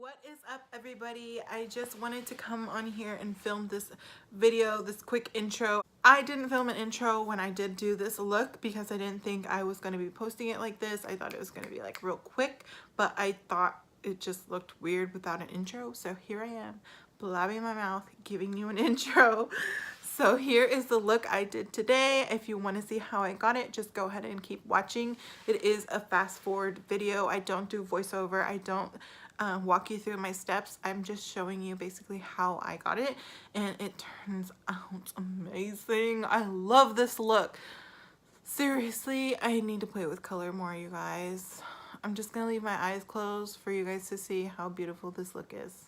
What is up, everybody? I just wanted to come on here and film this video, this quick intro. I didn't film an intro when I did do this look because I didn't think I was going to be posting it like this. I thought it was going to be like real quick, but I thought it just looked weird without an intro. So here I am, blabbing my mouth, giving you an intro. So here is the look I did today. If you want to see how I got it, just go ahead and keep watching. It is a fast forward video. I don't do voiceover. I don't walk you through my steps. I'm just showing you basically how I got it, and it turns out amazing. I love this look. Seriously, I need to play with color more, you guys. I'm just gonna leave my eyes closed for you guys to see how beautiful this look is.